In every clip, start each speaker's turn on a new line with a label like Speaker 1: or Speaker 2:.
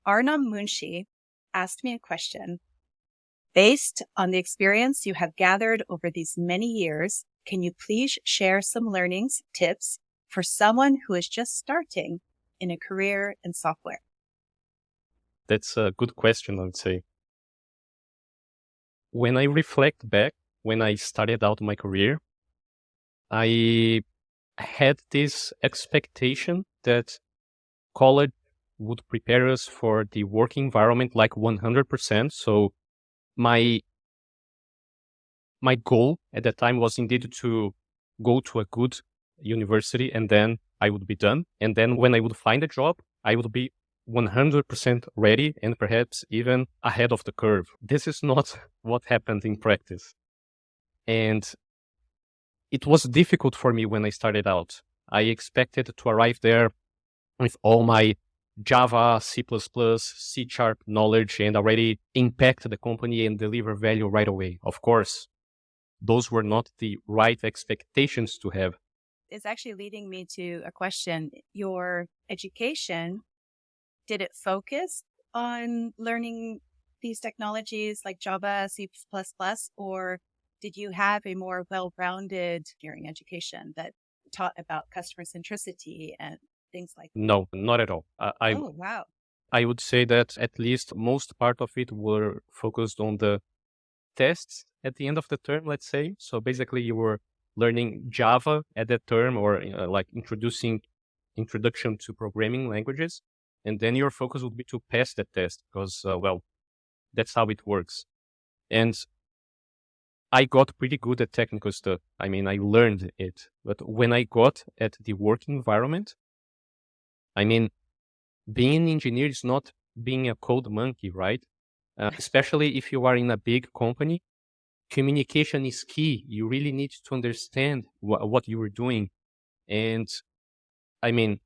Speaker 1: Arnam Munshi asked me a question. Based on the experience you have gathered over these many years, can you please share some learnings, tips for someone who is just starting in a career in software?
Speaker 2: That's a good question, I would say. When I reflect back, when I started out my career, I had this expectation that college would prepare us for the work environment like 100%. So my goal at that time was indeed to go to a good university and then I would be done. And then when I would find a job, I would be 100% ready and perhaps even ahead of the curve. This is not what happened in practice. And it was difficult for me when I started out. I expected to arrive there with all my Java, C++, C# knowledge and already impact the company and deliver value right away. Of course, those were not the right expectations to have.
Speaker 1: It's actually leading me to a question. Your education, did it focus on learning these technologies like Java, C++, or did you have a more well-rounded engineering education that taught about customer centricity and things like that?
Speaker 2: No, not at all.
Speaker 1: Oh, wow.
Speaker 2: I would say that at least most part of it were focused on the tests at the end of the term, let's say. So basically you were learning Java at that term or like introduction to programming languages. And then your focus would be to pass that test because, that's how it works. And I got pretty good at technical stuff. I mean, I learned it. But when I got at the work environment, I mean, being an engineer is not being a code monkey, right? Especially if you are in a big company, communication is key. You really need to understand what you are doing. And I mean,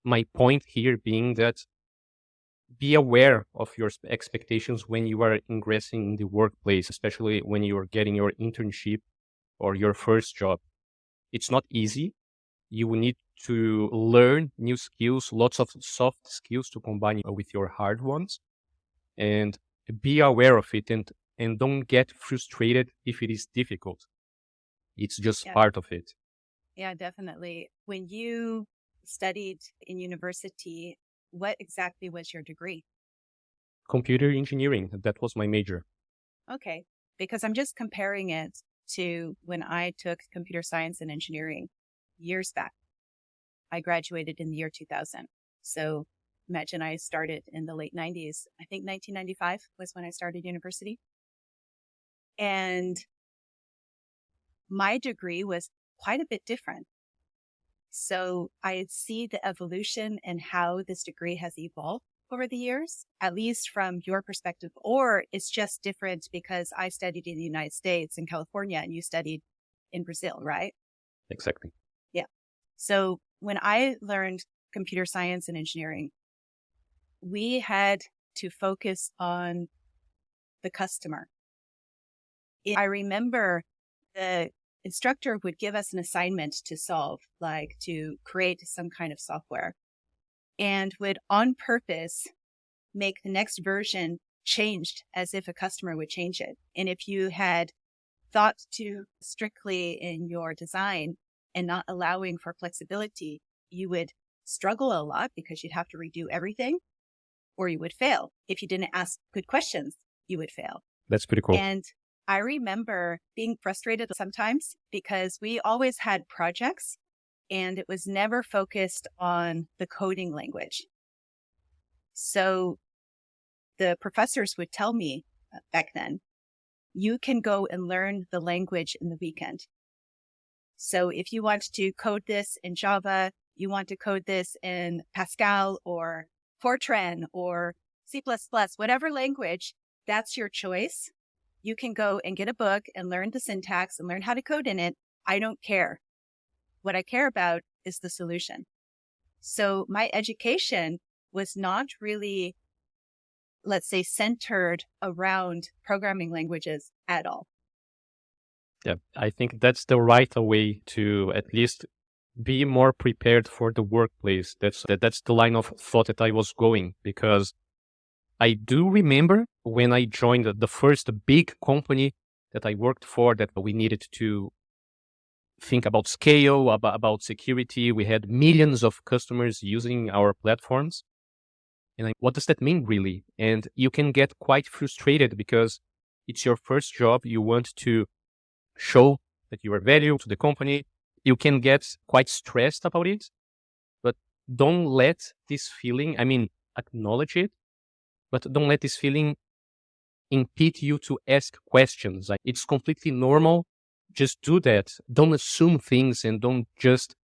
Speaker 2: my point here being that be aware of your expectations when you are ingressing in the workplace, especially when you are getting your internship or your first job. It's not easy. You will need to learn new skills, lots of soft skills to combine with your hard ones, and be aware of it and don't get frustrated if it is difficult. It's just
Speaker 1: Yeah.
Speaker 2: part of it.
Speaker 1: Yeah, definitely. When you studied in university, what exactly was your degree?
Speaker 2: Computer engineering, that was my major.
Speaker 1: Okay, because I'm just comparing it to when I took computer science and engineering years back. I graduated in the year 2000. So imagine I started in the late 90s. I think 1995 was when I started university. And my degree was quite a bit different. So I see the evolution and how this degree has evolved over the years, at least from your perspective, or it's just different because I studied in the United States in California and you studied in Brazil, right?
Speaker 2: Exactly.
Speaker 1: Yeah. So when I learned computer science and engineering, we had to focus on the customer. I remember the instructor would give us an assignment to solve, like to create some kind of software, and would on purpose make the next version changed as if a customer would change it. And if you had thought too strictly in your design and not allowing for flexibility, you would struggle a lot because you'd have to redo everything or you would fail. If you didn't ask good questions, you would fail.
Speaker 2: That's pretty cool.
Speaker 1: And I remember being frustrated sometimes because we always had projects and it was never focused on the coding language. So the professors would tell me back then, you can go and learn the language in the weekend. So if you want to code this in Java, you want to code this in Pascal or Fortran or C++, whatever language, that's your choice. You can go and get a book and learn the syntax and learn how to code in it. I don't care. What I care about is the solution. So my education was not really, let's say, centered around programming languages at all.
Speaker 2: Yeah, I think that's the right way to at least be more prepared for the workplace. That's the line of thought that I was going, because I do remember when I joined the first big company that I worked for, that we needed to think about scale, about security. We had millions of customers using our platforms. And what does that mean really? And you can get quite frustrated because it's your first job. You want to show that you are valuable to the company. You can get quite stressed about it, but don't let this feeling, acknowledge it, but don't let this feeling impede you to ask questions. Like, it's completely normal. Just do that. Don't assume things and don't just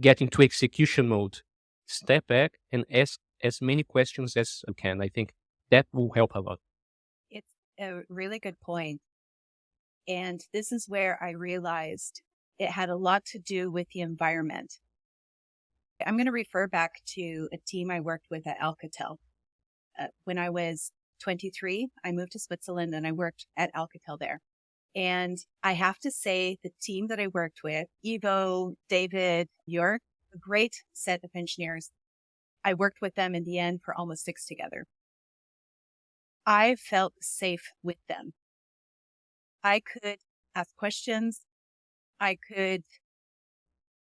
Speaker 2: get into execution mode. Step back and ask as many questions as you can. I think that will help a lot.
Speaker 1: It's a really good point. And this is where I realized it had a lot to do with the environment. I'm going to refer back to a team I worked with at Alcatel. When I was 23, I moved to Switzerland and I worked at Alcatel there. And I have to say, the team that I worked with, Ivo, David, Jörg, a great set of engineers. I worked with them in the end for almost 6 together. I felt safe with them. I could ask questions. I could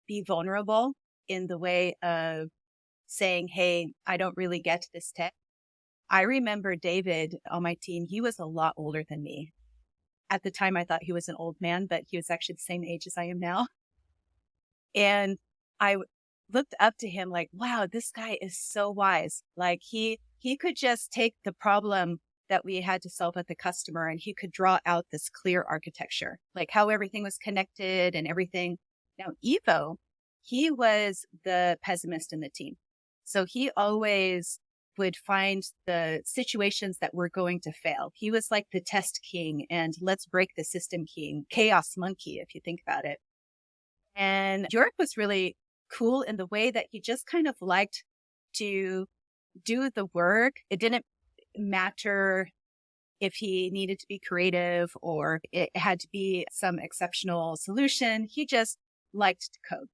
Speaker 1: be vulnerable in the way of saying, hey, I don't really get this tech. I remember David on my team, he was a lot older than me. At the time, I thought he was an old man, but he was actually the same age as I am now. And I looked up to him like, wow, this guy is so wise. Like he could just take the problem that we had to solve at the customer and he could draw out this clear architecture, like how everything was connected and everything. Now, Ivo, he was the pessimist in the team. So he always would find the situations that were going to fail. He was like the test king and let's break the system king, chaos monkey, if you think about it. And Jörg was really cool in the way that he just kind of liked to do the work. It didn't matter if he needed to be creative or it had to be some exceptional solution. He just liked to code.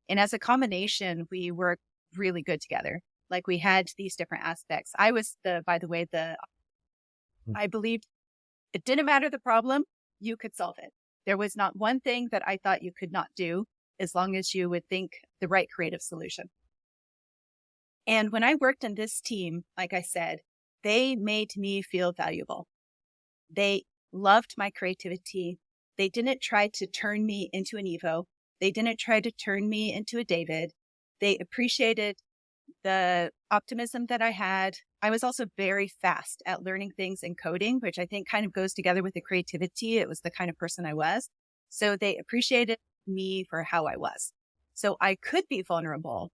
Speaker 1: And as a combination, we worked really good together. Like we had these different aspects. I was I believed it didn't matter the problem, you could solve it. There was not one thing that I thought you could not do as long as you would think the right creative solution. And when I worked in this team, like I said, they made me feel valuable. They loved my creativity. They didn't try to turn me into an Evo. They didn't try to turn me into a David. They appreciated the optimism that I had. I was also very fast at learning things in coding, which I think kind of goes together with the creativity. It was the kind of person I was. So they appreciated me for how I was. So I could be vulnerable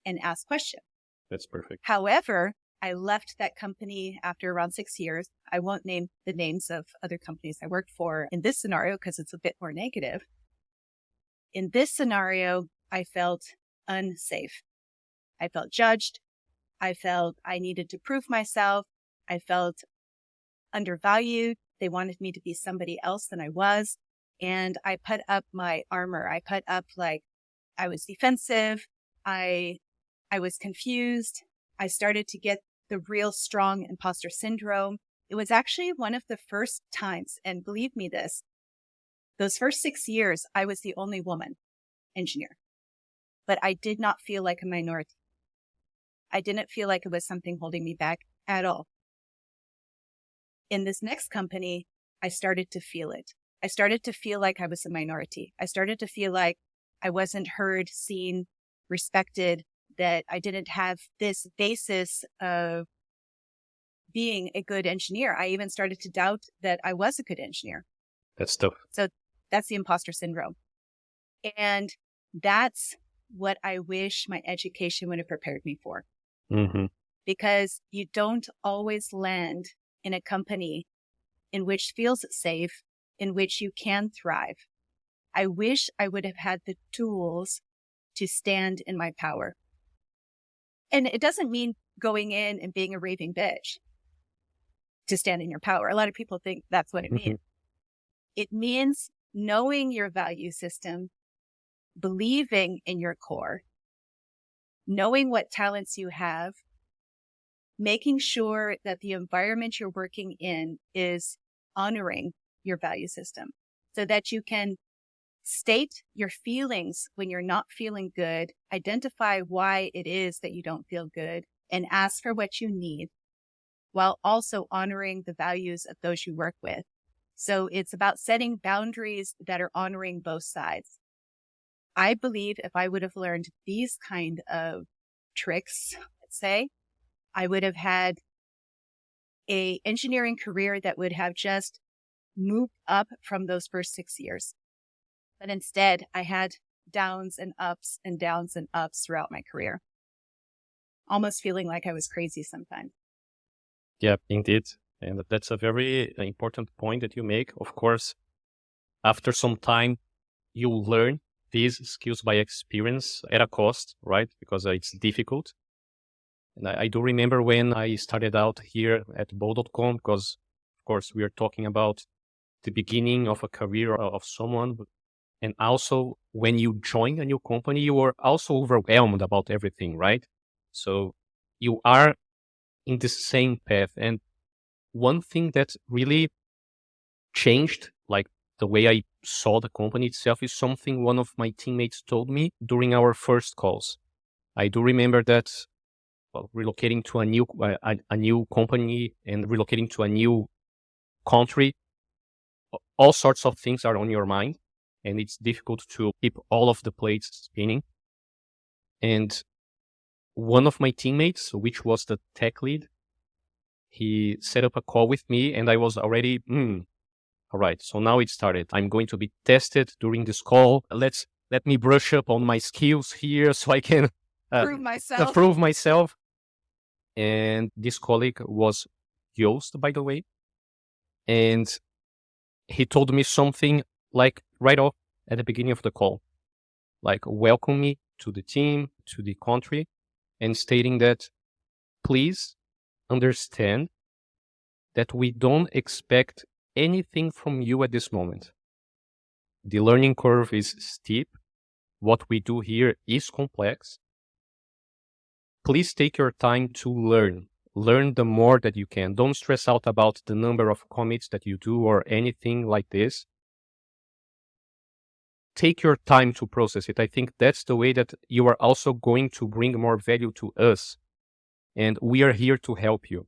Speaker 1: and ask questions.
Speaker 2: That's perfect.
Speaker 1: However, I left that company after around 6 years. I won't name the names of other companies I worked for in this scenario because it's a bit more negative. In this scenario, I felt unsafe. I felt judged. I felt I needed to prove myself. I felt undervalued. They wanted me to be somebody else than I was. And I put up my armor. I put up like I was defensive. I was confused. I started to get the real strong imposter syndrome. It was actually one of the first times, and believe me this, those first 6 years, I was the only woman engineer, but I did not feel like a minority. I didn't feel like it was something holding me back at all. In this next company, I started to feel it. I started to feel like I was a minority. I started to feel like I wasn't heard, seen, respected, that I didn't have this basis of being a good engineer. I even started to doubt that I was a good engineer.
Speaker 2: That's tough.
Speaker 1: So that's the imposter syndrome. And that's what I wish my education would have prepared me for.
Speaker 2: Mm-hmm.
Speaker 1: Because you don't always land in a company in which feels safe, in which you can thrive. I wish I would have had the tools to stand in my power. And it doesn't mean going in and being a raving bitch to stand in your power. A lot of people think that's what it means. It means knowing your value system, believing in your core, knowing what talents you have, making sure that the environment you're working in is honoring your value system so that you can state your feelings when you're not feeling good, identify why it is that you don't feel good, and ask for what you need while also honoring the values of those you work with. So it's about setting boundaries that are honoring both sides. I believe if I would have learned these kind of tricks, let's say, I would have had a engineering career that would have just moved up from those first 6 years. But instead, I had downs and ups and downs and ups throughout my career, almost feeling like I was crazy sometimes.
Speaker 2: Yeah, indeed. And that's a very important point that you make. Of course, after some time, you learn these skills by experience at a cost, right? Because it's difficult. And I do remember when I started out here at Bow.com, because, of course, we are talking about the beginning of a career of someone. And also, when you join a new company, you are also overwhelmed about everything, right? So you are in the same path. And one thing that really changed, like the way I saw the company itself, is something one of my teammates told me during our first calls. I do remember that relocating to a new company and relocating to a new country, all sorts of things are on your mind, and it's difficult to keep all of the plates spinning. And one of my teammates, which was the tech lead, he set up a call with me, and I was already, all right, so now it started. I'm going to be tested during this call. Let me brush up on my skills here so I can prove myself. And this colleague was Joost, by the way. And he told me something like right off at the beginning of the call, like welcome me to the team, to the country, and stating that please understand that we don't expect anything from you at this moment. The learning curve is steep. What we do here is complex. Please take your time to learn. Learn the more that you can. Don't stress out about the number of commits that you do or anything like this. Take your time to process it. I think that's the way that you are also going to bring more value to us. And we are here to help you.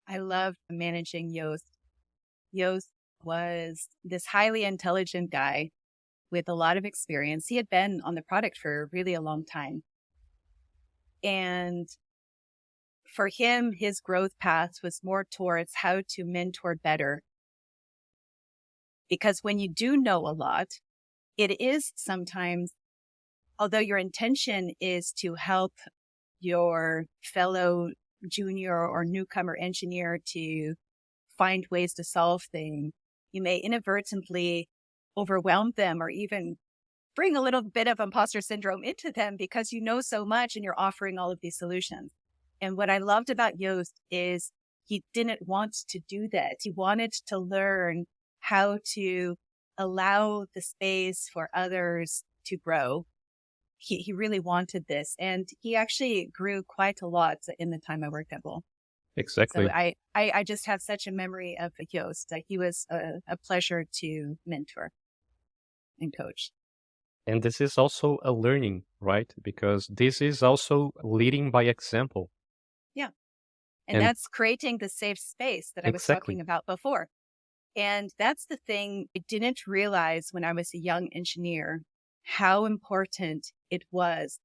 Speaker 1: I loved managing Joost. Joost was this highly intelligent guy with a lot of experience. He had been on the product for really a long time. And for him, his growth path was more towards how to mentor better. Because when you do know a lot, it is sometimes, although your intention is to help your fellow junior or newcomer engineer to find ways to solve things, you may inadvertently overwhelm them or even bring a little bit of imposter syndrome into them because you know so much and you're offering all of these solutions. And what I loved about Joost is he didn't want to do that. He wanted to learn how to allow the space for others to grow. He really wanted this. And he actually grew quite a lot in the time I worked at Bull.
Speaker 2: Exactly.
Speaker 1: So I just have such a memory of Joost. Like he was a pleasure to mentor and coach.
Speaker 2: And this is also a learning, right? Because this is also leading by example.
Speaker 1: Yeah. And that's creating the safe space that I was talking about before. And that's the thing I didn't realize when I was a young engineer, how important it was.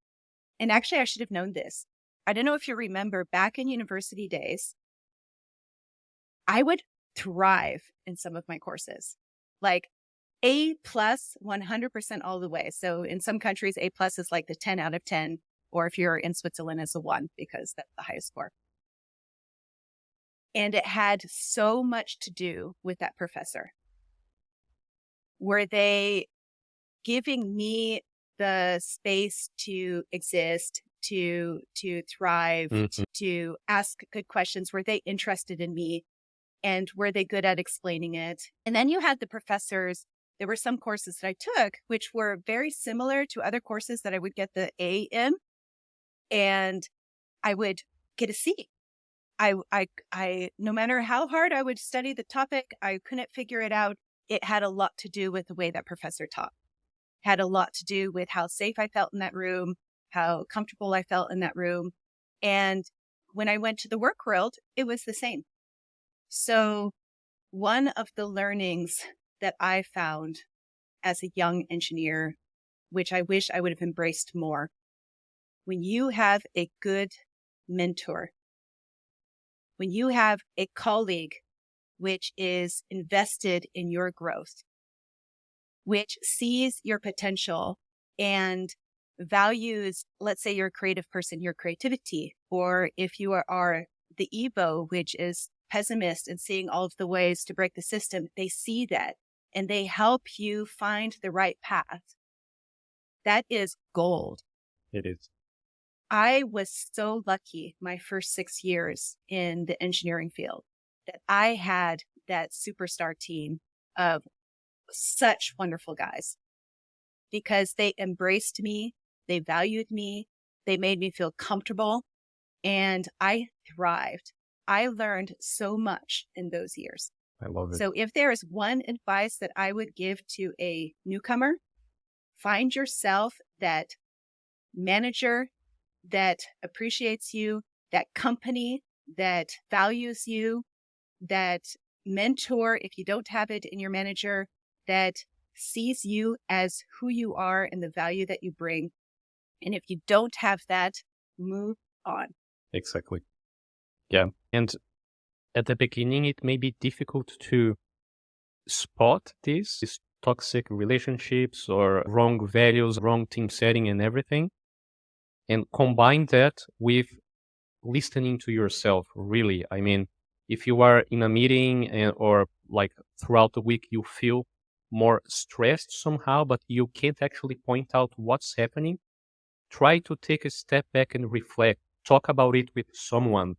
Speaker 1: And actually, I should have known this. I don't know if you remember back in university days, I would thrive in some of my courses, like A plus 100% all the way. So in some countries, A plus is like the 10 out of 10, or if you're in Switzerland, it's a 1 because that's the highest score. And it had so much to do with that professor. Were they giving me the space to exist, to thrive, to ask good questions? Were they interested in me? And were they good at explaining it? And then you had the professors. There were some courses that I took, which were very similar to other courses that I would get the A in, and I would get a C. no matter how hard I would study the topic, I couldn't figure it out. It had a lot to do with the way that professor taught, had a lot to do with how safe I felt in that room, how comfortable I felt in that room. And when I went to the work world, it was the same. So one of the learnings that I found as a young engineer, which I wish I would have embraced more, when you have a good mentor, when you have a colleague which is invested in your growth, which sees your potential and values, let's say you're a creative person, your creativity, or if you are the Evo, which is pessimist and seeing all of the ways to break the system, they see that and they help you find the right path. That is gold.
Speaker 2: It is.
Speaker 1: I was so lucky my first 6 years in the engineering field that I had that superstar team of such wonderful guys because they embraced me, they valued me, they made me feel comfortable, and I thrived. I learned so much in those years.
Speaker 2: I love it.
Speaker 1: So if there is one advice that I would give to a newcomer, find yourself that manager that appreciates you, that company that values you, that mentor, if you don't have it in your manager, that sees you as who you are and the value that you bring. And if you don't have that, move on.
Speaker 2: Exactly. Yeah. And at the beginning, it may be difficult to spot these toxic relationships or wrong values, wrong team setting and everything. And combine that with listening to yourself, really. I mean, if you are in a meeting or like throughout the week, you feel more stressed somehow, but you can't actually point out what's happening, try to take a step back and reflect, talk about it with someone,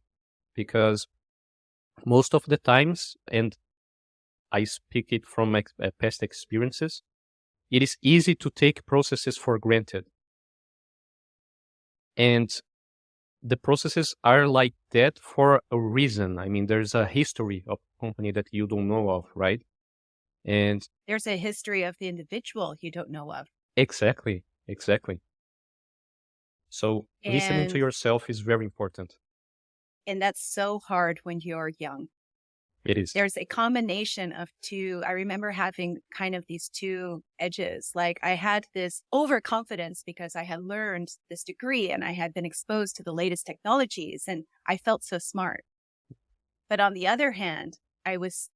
Speaker 2: because most of the times, and I speak it from past experiences, it is easy to take processes for granted. And the processes are like that for a reason. I mean, there's a history of a company that you don't know of, right? And
Speaker 1: there's a history of the individual you don't know of.
Speaker 2: Exactly. So listening to yourself is very important.
Speaker 1: And that's so hard when you're young.
Speaker 2: It is.
Speaker 1: There's a combination of two. I remember having kind of these two edges. Like I had this overconfidence because I had learned this degree and I had been exposed to the latest technologies and I felt so smart. But on the other hand, I was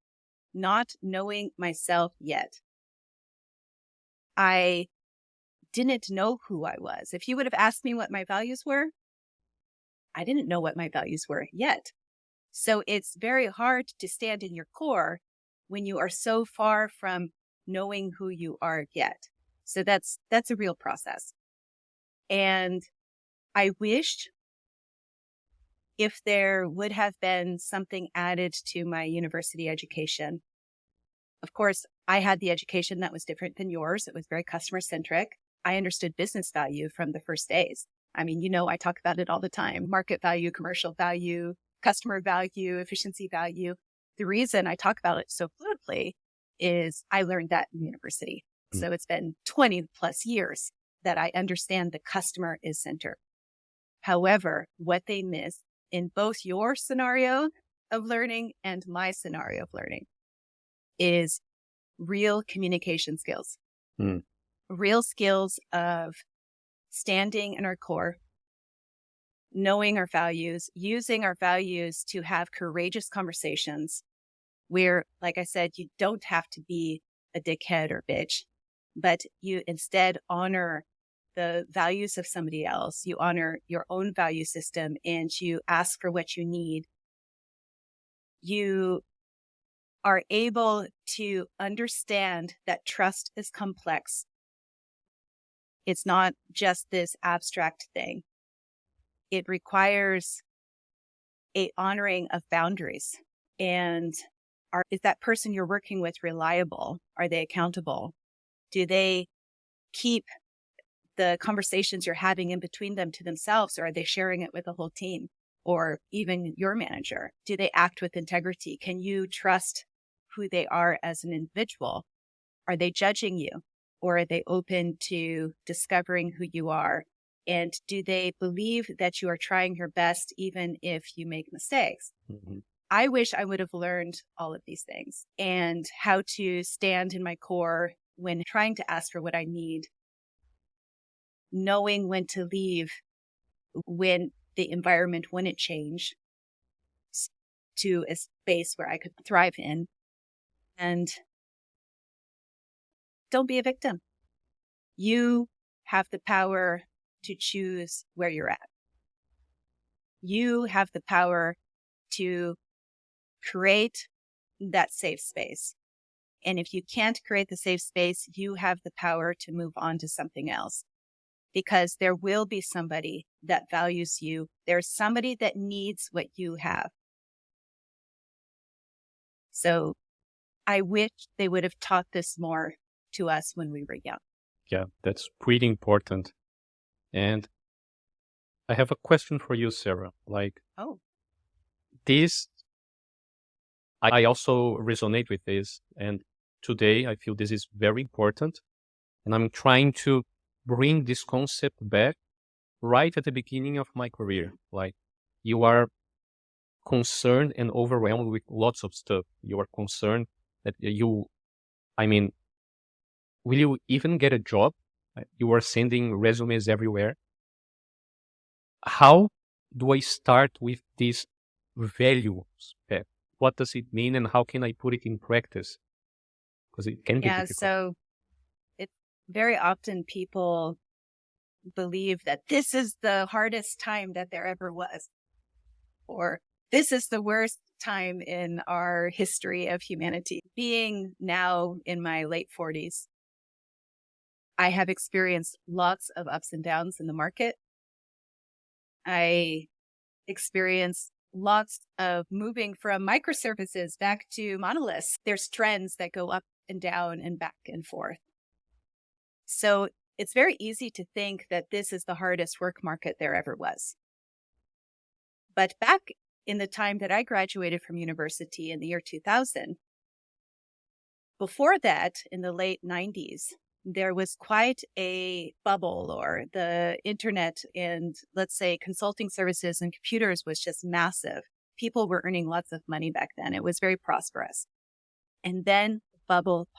Speaker 1: not knowing myself yet. I didn't know who I was. If you would have asked me what my values were, I didn't know what my values were yet. So it's very hard to stand in your core when you are so far from knowing who you are yet. So that's a real process. And I wished if there would have been something added to my university education. Of course, I had the education that was different than yours. It was very customer centric. I understood business value from the first days. I mean, I talk about it all the time. Market value, commercial value, customer value, efficiency value. The reason I talk about it so fluently is I learned that in university. So it's been 20 plus years that I understand the customer is center. However, what they miss in both your scenario of learning and my scenario of learning is real communication skills, real skills of standing in our core, knowing our values, using our values to have courageous conversations where, like I said, you don't have to be a dickhead or bitch, but you instead honor the values of somebody else. You honor your own value system and you ask for what you need. You are able to understand that trust is complex. It's not just this abstract thing. It requires a honoring of boundaries. And is that person you're working with reliable? Are they accountable? Do they keep the conversations you're having in between them to themselves, or are they sharing it with the whole team? or even your manager? Do they act with integrity? Can you trust who they are as an individual? Are they judging you, or are they open to discovering who you are? And do they believe that you are trying your best even if you make mistakes?
Speaker 2: Mm-hmm.
Speaker 1: I wish I would have learned all of these things and how to stand in my core when trying to ask for what I need, knowing when to leave when the environment wouldn't change to a space where I could thrive in. And don't be a victim. You have the power to choose where you're at. You have the power to create that safe space. And if you can't create the safe space, you have the power to move on to something else, because there will be somebody that values you. There's somebody that needs what you have. So I wish they would have taught this more to us when we were young.
Speaker 2: Yeah, that's pretty important. And I have a question for you, Sarah. Like, this, I also resonate with this. And today I feel this is very important. And I'm trying to bring this concept back right at the beginning of my career. Like, you are concerned and overwhelmed with lots of stuff. You are concerned that will you even get a job? You are sending resumes everywhere. How do I start with these values? What does it mean, and how can I put it in practice? Because it can be difficult.
Speaker 1: So very often people believe that this is the hardest time that there ever was, or this is the worst time in our history of humanity. Being now in my late 40s, I have experienced lots of ups and downs in the market. I experienced lots of moving from microservices back to monoliths. There's trends that go up and down and back and forth. So it's very easy to think that this is the hardest work market there ever was. But back in the time that I graduated from university in the year 2000, before that, in the late 90s, there was quite a bubble, or the internet and, let's say, consulting services and computers was just massive. People were earning lots of money back then. It was very prosperous. And then the bubble.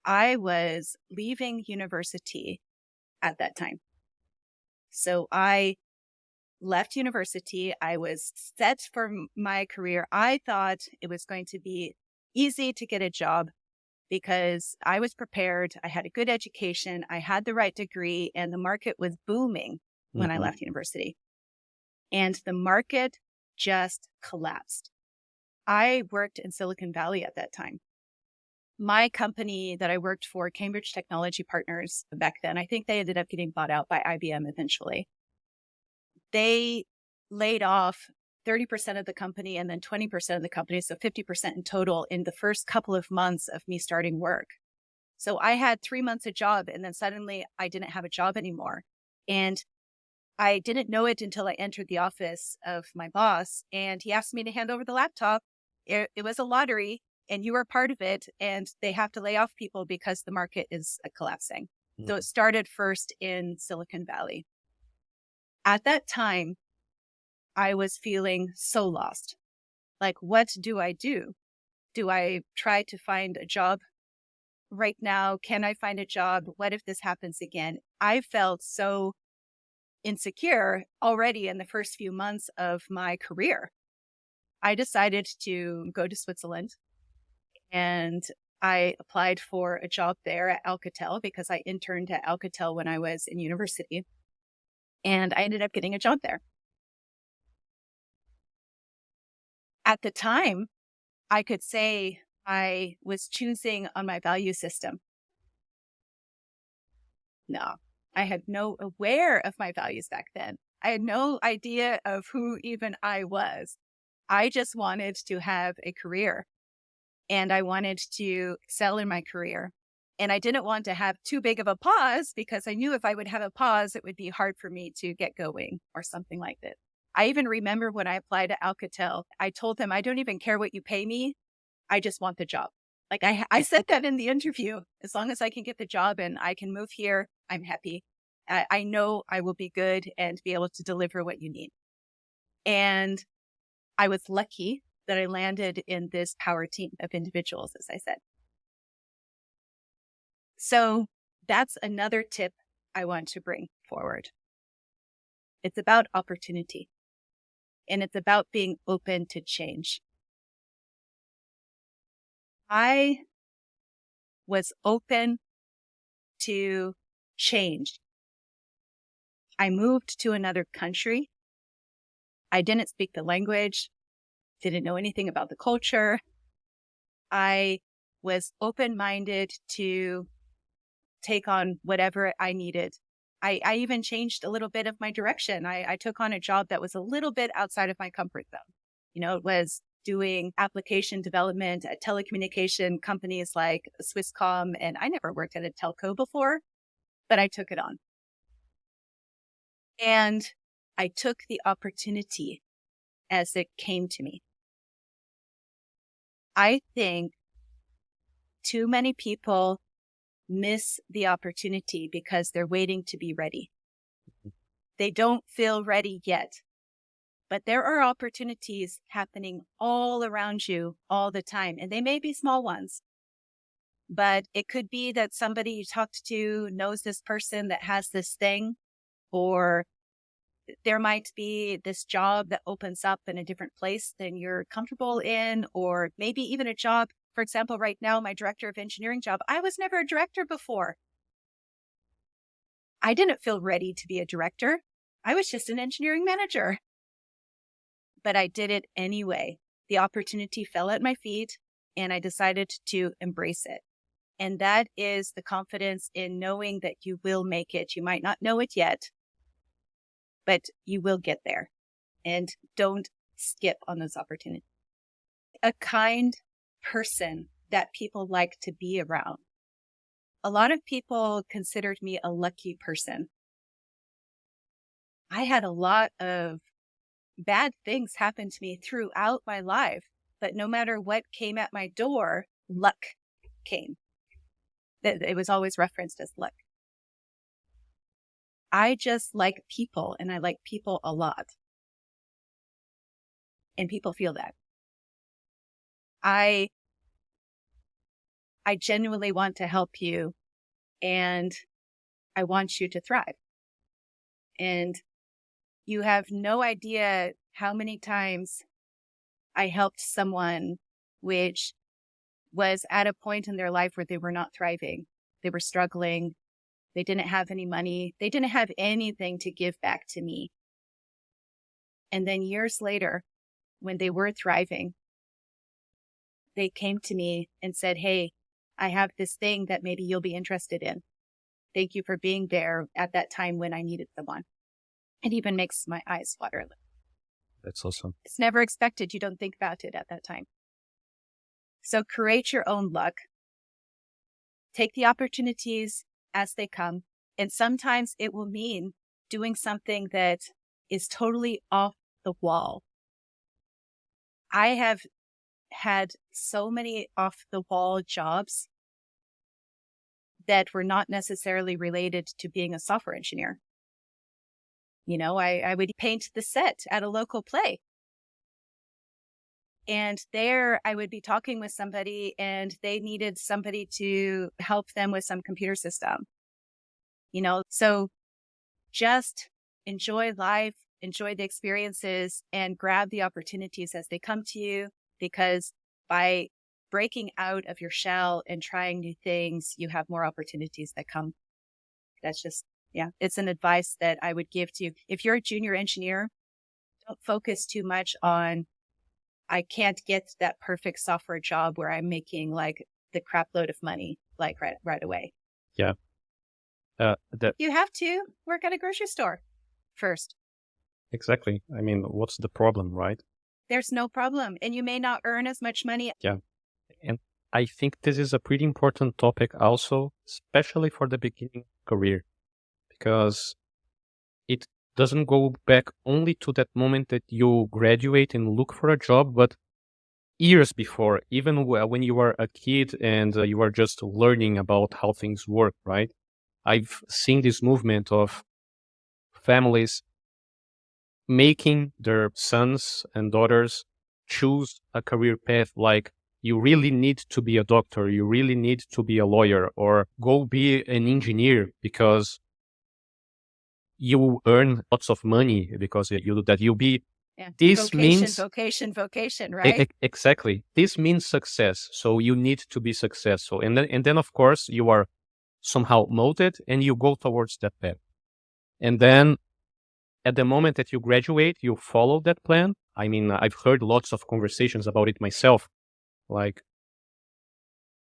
Speaker 1: I was leaving university at that time. So I left university. I was set for my career. I thought it was going to be easy to get a job because I was prepared. I had a good education. I had the right degree, and the market was booming when I left university. And the market just collapsed. I worked in Silicon Valley at that time. My company that I worked for, Cambridge Technology Partners, back then, I think they ended up getting bought out by IBM eventually. They laid off 30% of the company and then 20% of the company, so 50% in total in the first couple of months of me starting work. So I had 3 months a job, and then suddenly I didn't have a job anymore. And I didn't know it until I entered the office of my boss, and he asked me to hand over the laptop. It was a lottery, and you are part of it, and they have to lay off people because the market is collapsing. So it started first in Silicon Valley. At that time, I was feeling so lost. Like, what do I do? Do I try to find a job right now? Can I find a job? What if this happens again? I felt so insecure already in the first few months of my career. I decided to go to Switzerland, and I applied for a job there at Alcatel because I interned at Alcatel when I was in university, and I ended up getting a job there. At the time, I could say I was choosing on my value system. No, I had no aware of my values back then. I had no idea of who even I was. I just wanted to have a career, and I wanted to excel in my career. And I didn't want to have too big of a pause because I knew if I would have a pause, it would be hard for me to get going or something like that. I even remember when I applied to Alcatel, I told them, I don't even care what you pay me. I just want the job. Like I said that in the interview, as long as I can get the job and I can move here, I'm happy. I know I will be good and be able to deliver what you need. And I was lucky that I landed in this power team of individuals, as I said. So that's another tip I want to bring forward. It's about opportunity, and it's about being open to change. I was open to change. I moved to another country. I didn't speak the language, didn't know anything about the culture. I was open-minded to take on whatever I needed. I even changed a little bit of my direction. I took on a job that was a little bit outside of my comfort zone. It was doing application development at telecommunication companies like Swisscom, and I never worked at a telco before, but I took it on. And I took the opportunity as it came to me. I think too many people miss the opportunity because they're waiting to be ready. They don't feel ready yet, but there are opportunities happening all around you all the time, and they may be small ones, but it could be that somebody you talked to knows this person that has this thing, or there might be this job that opens up in a different place than you're comfortable in, or maybe even a job. For example, right now, my director of engineering job, I was never a director before. I didn't feel ready to be a director. I was just an engineering manager, but I did it anyway. The opportunity fell at my feet and I decided to embrace it. And that is the confidence in knowing that you will make it. You might not know it yet, but you will get there, and don't skip on those opportunities. A kind person that people like to be around. A lot of people considered me a lucky person. I had a lot of bad things happen to me throughout my life, but no matter what came at my door, luck came. It was always referenced as luck. I just like people, and I like people a lot. And people feel that. I genuinely want to help you, and I want you to thrive. And you have no idea how many times I helped someone which was at a point in their life where they were not thriving. They were struggling. They didn't have any money. They didn't have anything to give back to me. And then years later, when they were thriving, they came to me and said, "Hey, I have this thing that maybe you'll be interested in. Thank you for being there at that time when I needed someone." It even makes my eyes water a little.
Speaker 2: That's awesome.
Speaker 1: It's never expected. You don't think about it at that time. So create your own luck. Take the opportunities as they come. And sometimes it will mean doing something that is totally off the wall. I have had so many off the wall jobs that were not necessarily related to being a software engineer. I would paint the set at a local play. And there I would be talking with somebody and they needed somebody to help them with some computer system. So just enjoy life, enjoy the experiences, and grab the opportunities as they come to you, because by breaking out of your shell and trying new things, you have more opportunities that come. That's just, it's an advice that I would give to you. If you're a junior engineer, don't focus too much on, I can't get that perfect software job where I'm making like the crap load of money, like right away.
Speaker 2: Yeah.
Speaker 1: You have to work at a grocery store first.
Speaker 2: Exactly. I mean, what's the problem, right?
Speaker 1: There's no problem. And you may not earn as much money.
Speaker 2: Yeah. And I think this is a pretty important topic also, especially for the beginning career, because it doesn't go back only to that moment that you graduate and look for a job, but years before, even when you are a kid and you are just learning about how things work, right? I've seen this movement of families making their sons and daughters choose a career path like you really need to be a doctor, you really need to be a lawyer, or go be an engineer because you earn lots of money because you do that. You'll be,
Speaker 1: Yeah.
Speaker 2: this
Speaker 1: Vocation,
Speaker 2: means,
Speaker 1: vocation, right?
Speaker 2: exactly. This means success. So you need to be successful. And then of course you are somehow molded and you go towards that path. And then at the moment that you graduate, you follow that plan. I mean, I've heard lots of conversations about it myself. Like,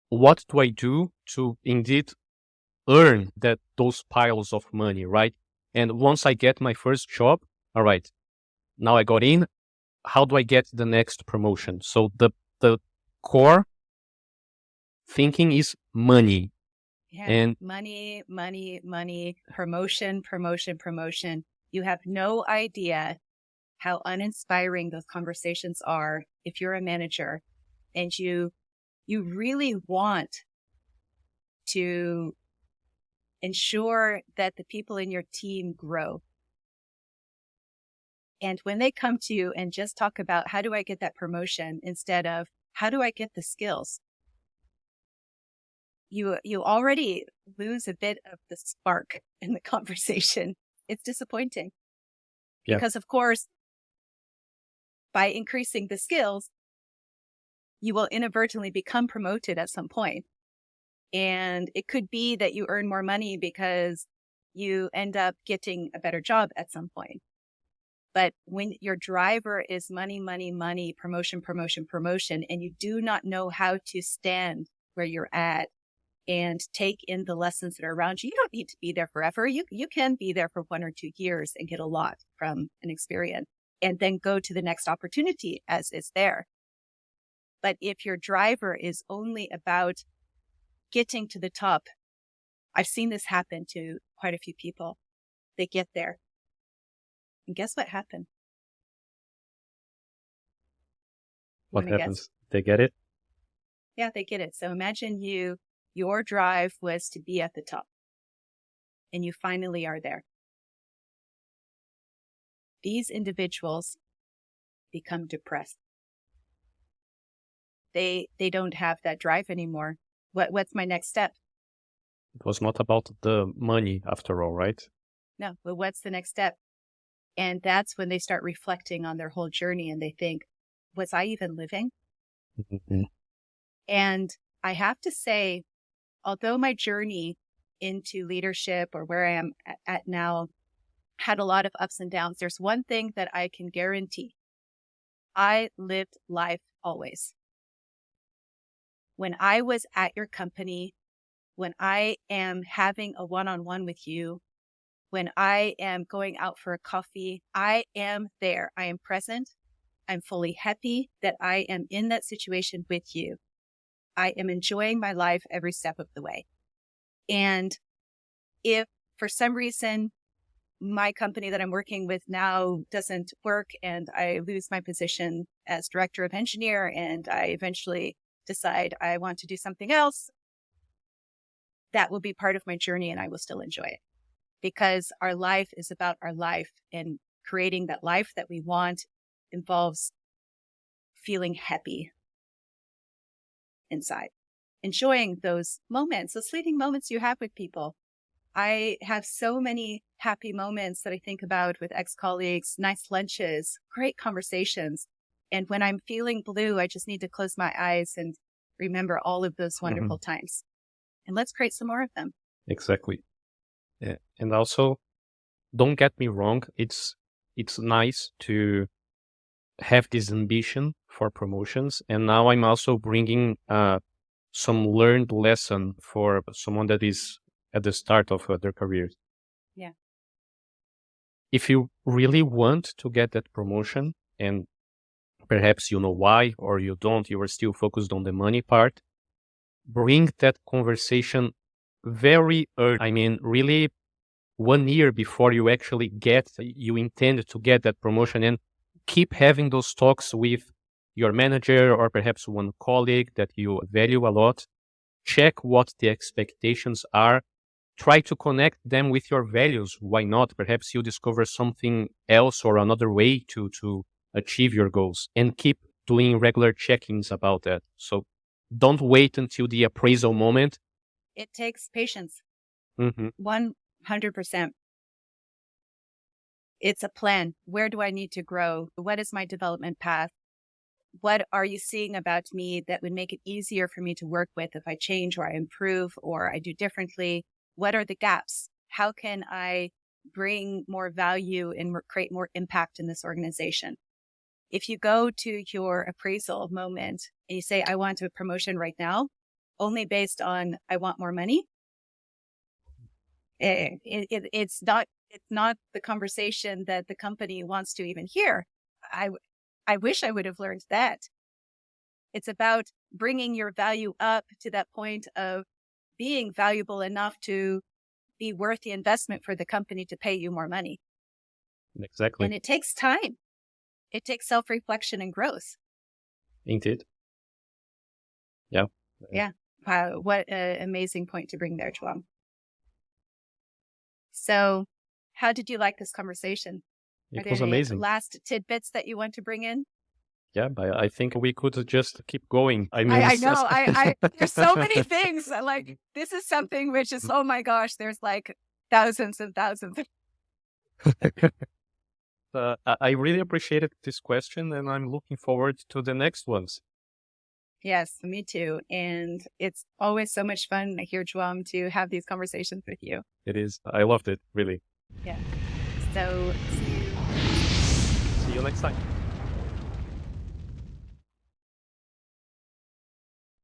Speaker 2: what do I do to indeed earn those piles of money, right? And once I get my first job, all right, now I got in. How do I get the next promotion? So the core thinking is money.
Speaker 1: Yeah.
Speaker 2: And
Speaker 1: Money, promotion. You have no idea how uninspiring those conversations are if you're a manager and you really want to ensure that the people in your team grow. And when they come to you and just talk about how do I get that promotion instead of how do I get the skills, you already lose a bit of the spark in the conversation. It's disappointing.
Speaker 2: Yeah.
Speaker 1: Because of course, by increasing the skills, you will inadvertently become promoted at some point. And it could be that you earn more money because you end up getting a better job at some point. But when your driver is money, promotion, and you do not know how to stand where you're at and take in the lessons that are around you, you don't need to be there forever. You can be there for 1 or 2 years and get a lot from an experience and then go to the next opportunity as is there. But if your driver is only about getting to the top, I've seen this happen to quite a few people. They get there. And guess what happened?
Speaker 2: what happens? They get it?
Speaker 1: Yeah, they get it. So imagine your drive was to be at the top and you finally are there. These individuals become depressed. They don't have that drive anymore. What's my next step?
Speaker 2: It was not about the money after all, right?
Speaker 1: No, but what's the next step? And that's when they start reflecting on their whole journey and they think, was I even living?
Speaker 2: Mm-hmm.
Speaker 1: And I have to say, although my journey into leadership or where I am at now had a lot of ups and downs, there's one thing that I can guarantee. I lived life always. When I was at your company, when I am having a one-on-one with you, when I am going out for a coffee, I am there. I am present. I'm fully happy that I am in that situation with you. I am enjoying my life every step of the way. And if for some reason my company that I'm working with now doesn't work and I lose my position as director of engineer and I eventually decide I want to do something else, that will be part of my journey and I will still enjoy it. Because our life is about our life, and creating that life that we want involves feeling happy inside, enjoying those moments, those fleeting moments you have with people. I have so many happy moments that I think about with ex-colleagues, nice lunches, great conversations. And when I'm feeling blue, I just need to close my eyes and remember all of those wonderful times. And let's create some more of them.
Speaker 2: Exactly. Yeah. And also, don't get me wrong, it's nice to have this ambition for promotions. And now I'm also bringing some learned lesson for someone that is at the start of their career.
Speaker 1: Yeah.
Speaker 2: If you really want to get that promotion, and perhaps you know why, or you don't, you are still focused on the money part, bring that conversation very early. I mean, really 1 year before you actually you intend to get that promotion, and keep having those talks with your manager or perhaps one colleague that you value a lot. Check what the expectations are. Try to connect them with your values. Why not? Perhaps you discover something else or another way to achieve your goals, and keep doing regular check-ins about that. So don't wait until the appraisal moment.
Speaker 1: It takes patience.
Speaker 2: Mm-hmm.
Speaker 1: 100%. It's a plan. Where do I need to grow? What is my development path? What are you seeing about me that would make it easier for me to work with if I change or I improve or I do differently? What are the gaps? How can I bring more value and create more impact in this organization? If you go to your appraisal moment and you say, I want a promotion right now, only based on I want more money, it's not the conversation that the company wants to even hear. I wish I would have learned that. It's about bringing your value up to that point of being valuable enough to be worth the investment for the company to pay you more money.
Speaker 2: Exactly.
Speaker 1: And it takes time. It takes self-reflection and growth.
Speaker 2: Indeed. Yeah.
Speaker 1: Yeah. Wow. What an amazing point to bring there, João. So how did you like this conversation?
Speaker 2: It was amazing.
Speaker 1: Last tidbits that you want to bring in?
Speaker 2: Yeah, but I think we could just keep going. I mean,
Speaker 1: I know. There's so many things. Like, this is something which is, oh my gosh, there's like thousands and thousands.
Speaker 2: I really appreciated this question, and I'm looking forward to the next ones.
Speaker 1: Yes, me too. And it's always so much fun here, João, to have these conversations with you.
Speaker 2: It is. I loved it, really.
Speaker 1: Yeah. So
Speaker 2: See you next time.